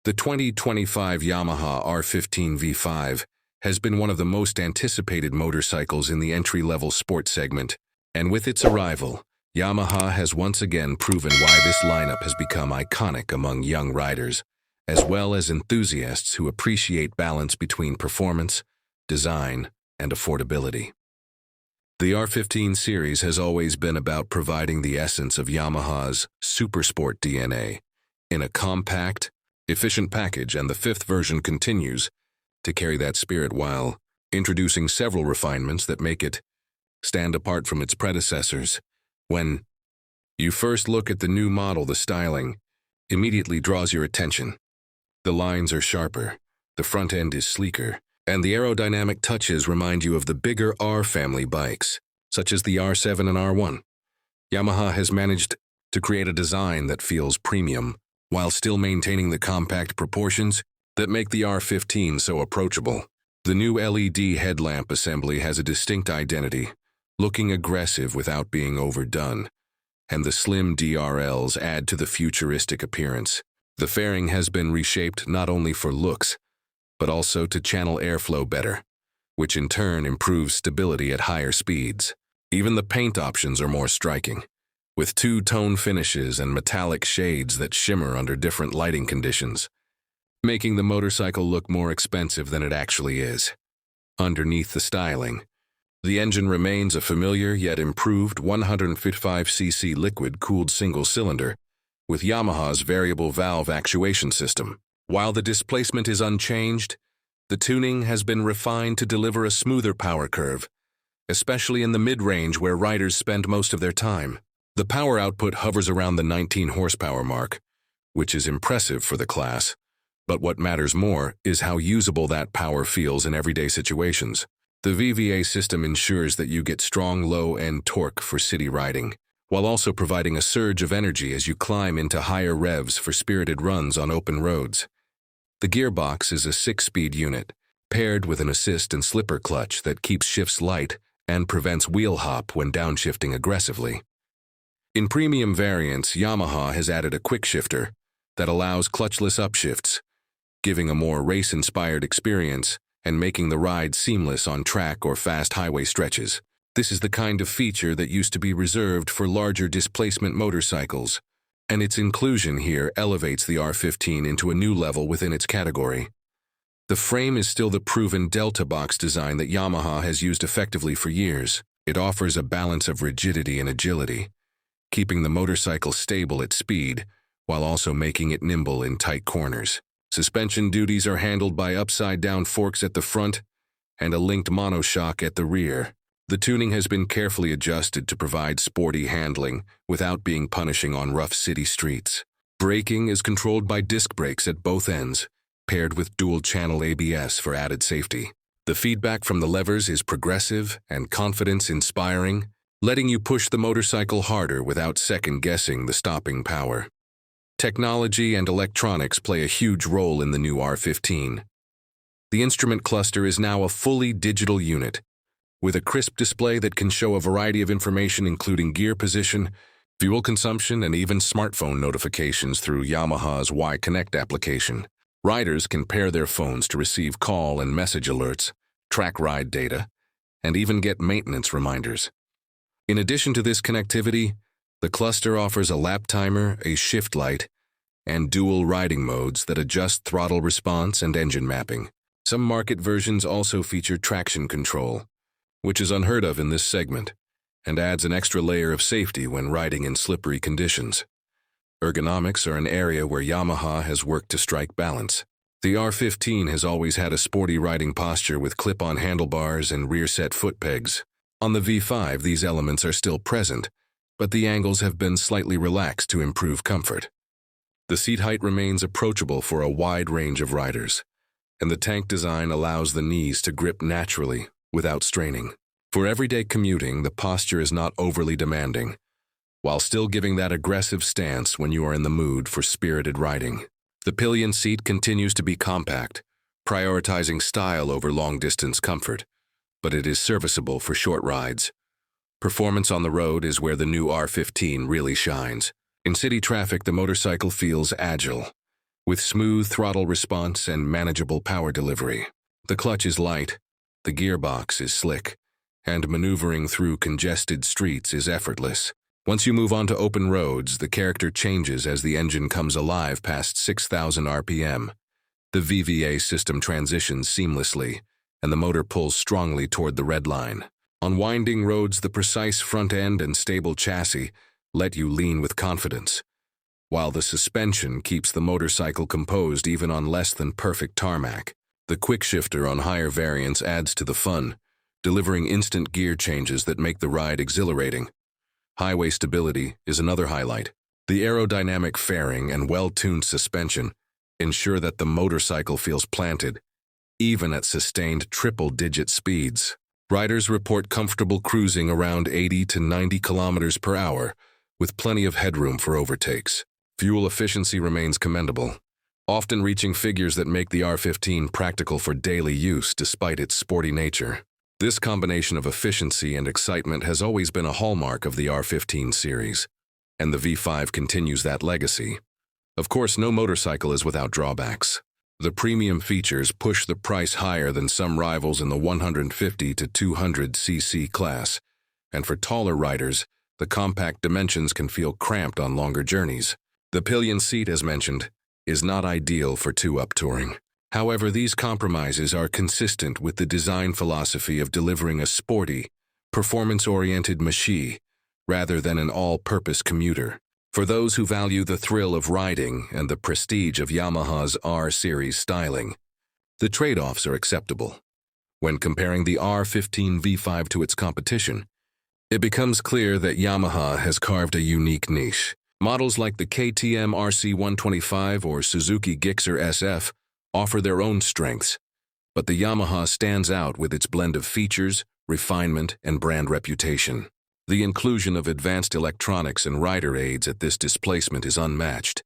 The 2025 Yamaha R15 V5 has been one of the most anticipated motorcycles in the entry-level sport segment, and with its arrival, Yamaha has once again proven why this lineup has become iconic among young riders, as well as enthusiasts who appreciate balance between performance, design, and affordability. The R15 series has always been about providing the essence of Yamaha's Supersport DNA in a compact, efficient package, and the fifth version continues to carry that spirit while introducing several refinements that make it stand apart from its predecessors. When you first look at the new model, the styling immediately draws your attention. The lines are sharper, the front end is sleeker, and the aerodynamic touches remind you of the bigger R family bikes, such as the R7 and R1. Yamaha has managed to create a design that feels premium, while still maintaining the compact proportions that make the R15 so approachable. The new LED headlamp assembly has a distinct identity, looking aggressive without being overdone, and the slim DRLs add to the futuristic appearance. The fairing has been reshaped not only for looks, but also to channel airflow better, which in turn improves stability at higher speeds. Even the paint options are more striking, with two-tone finishes and metallic shades that shimmer under different lighting conditions, making the motorcycle look more expensive than it actually is. Underneath the styling, the engine remains a familiar yet improved 155cc liquid-cooled single-cylinder with Yamaha's variable valve actuation system. While the displacement is unchanged, the tuning has been refined to deliver a smoother power curve, especially in the mid-range where riders spend most of their time. The power output hovers around the 19 horsepower mark, which is impressive for the class, but what matters more is how usable that power feels in everyday situations. The VVA system ensures that you get strong low-end torque for city riding, while also providing a surge of energy as you climb into higher revs for spirited runs on open roads. The gearbox is a 6-speed unit, paired with an assist and slipper clutch that keeps shifts light and prevents wheel hop when downshifting aggressively. In premium variants, Yamaha has added a quick shifter that allows clutchless upshifts, giving a more race-inspired experience and making the ride seamless on track or fast highway stretches. This is the kind of feature that used to be reserved for larger displacement motorcycles, and its inclusion here elevates the R15 into a new level within its category. The frame is still the proven Delta box design that Yamaha has used effectively for years. It offers a balance of rigidity and agility, keeping the motorcycle stable at speed while also making it nimble in tight corners. Suspension duties are handled by upside-down forks at the front and a linked monoshock at the rear. The tuning has been carefully adjusted to provide sporty handling without being punishing on rough city streets. Braking is controlled by disc brakes at both ends, paired with dual-channel ABS for added safety. The feedback from the levers is progressive and confidence-inspiring, letting you push the motorcycle harder without second-guessing the stopping power. Technology and electronics play a huge role in the new R15. The instrument cluster is now a fully digital unit, with a crisp display that can show a variety of information including gear position, fuel consumption, and even smartphone notifications through Yamaha's Y-Connect application. Riders can pair their phones to receive call and message alerts, track ride data, and even get maintenance reminders. In addition to this connectivity, the cluster offers a lap timer, a shift light, and dual riding modes that adjust throttle response and engine mapping. Some market versions also feature traction control, which is unheard of in this segment, and adds an extra layer of safety when riding in slippery conditions. Ergonomics are an area where Yamaha has worked to strike balance. The R15 has always had a sporty riding posture with clip-on handlebars and rear-set foot pegs. On the V5, these elements are still present, but the angles have been slightly relaxed to improve comfort. The seat height remains approachable for a wide range of riders, and the tank design allows the knees to grip naturally without straining. For everyday commuting, the posture is not overly demanding, while still giving that aggressive stance when you are in the mood for spirited riding. The pillion seat continues to be compact, prioritizing style over long-distance comfort, but it is serviceable for short rides. Performance on the road is where the new R15 really shines. In city traffic, the motorcycle feels agile, with smooth throttle response and manageable power delivery. The clutch is light, the gearbox is slick, and maneuvering through congested streets is effortless. Once you move onto open roads, the character changes as the engine comes alive past 6,000 RPM. The VVA system transitions seamlessly, and the motor pulls strongly toward the red line. On winding roads, the precise front end and stable chassis let you lean with confidence, while the suspension keeps the motorcycle composed even on less than perfect tarmac. The quick shifter on higher variants adds to the fun, delivering instant gear changes that make the ride exhilarating. Highway stability is another highlight. The aerodynamic fairing and well-tuned suspension ensure that the motorcycle feels planted, even at sustained triple-digit speeds. Riders report comfortable cruising around 80 to 90 kilometers per hour, with plenty of headroom for overtakes. Fuel efficiency remains commendable, often reaching figures that make the R15 practical for daily use despite its sporty nature. This combination of efficiency and excitement has always been a hallmark of the R15 series, and the V5 continues that legacy. Of course, no motorcycle is without drawbacks. The premium features push the price higher than some rivals in the 150 to 200 cc class, and for taller riders, the compact dimensions can feel cramped on longer journeys. The pillion seat, as mentioned, is not ideal for two-up touring. However, these compromises are consistent with the design philosophy of delivering a sporty, performance-oriented machine rather than an all-purpose commuter. For those who value the thrill of riding and the prestige of Yamaha's R-Series styling, the trade-offs are acceptable. When comparing the R15 V5 to its competition, it becomes clear that Yamaha has carved a unique niche. Models like the KTM RC125 or Suzuki Gixxer SF offer their own strengths, but the Yamaha stands out with its blend of features, refinement, and brand reputation. The inclusion of advanced electronics and rider aids at this displacement is unmatched,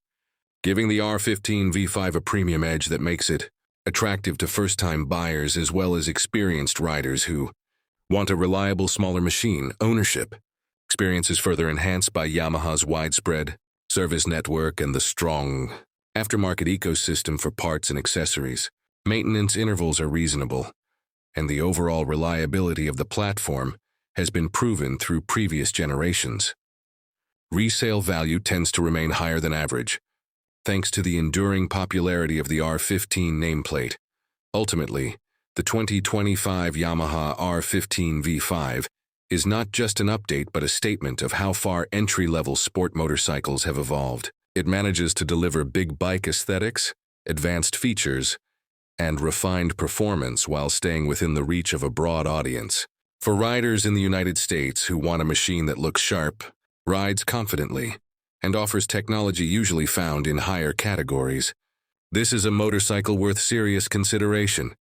giving the R15 V5 a premium edge that makes it attractive to first-time buyers as well as experienced riders who want a reliable, smaller machine. Ownership experience is further enhanced by Yamaha's widespread service network and the strong aftermarket ecosystem for parts and accessories. Maintenance intervals are reasonable, and the overall reliability of the platform has been proven through previous generations. Resale value tends to remain higher than average, thanks to the enduring popularity of the R15 nameplate. Ultimately, the 2025 Yamaha R15 V5 is not just an update but a statement of how far entry-level sport motorcycles have evolved. It manages to deliver big bike aesthetics, advanced features, and refined performance while staying within the reach of a broad audience. For riders in the United States who want a machine that looks sharp, rides confidently, and offers technology usually found in higher categories, this is a motorcycle worth serious consideration.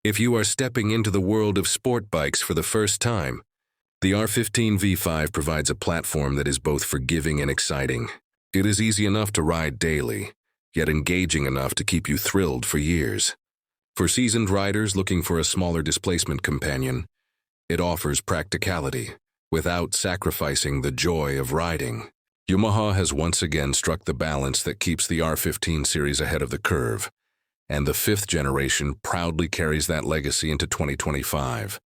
If you are stepping into the world of sport bikes for the first time, the R15 V5 provides a platform that is both forgiving and exciting. It is easy enough to ride daily, yet engaging enough to keep you thrilled for years. For seasoned riders looking for a smaller displacement companion, it offers practicality without sacrificing the joy of riding. Yamaha has once again struck the balance that keeps the R15 series ahead of the curve, and the fifth generation proudly carries that legacy into 2025.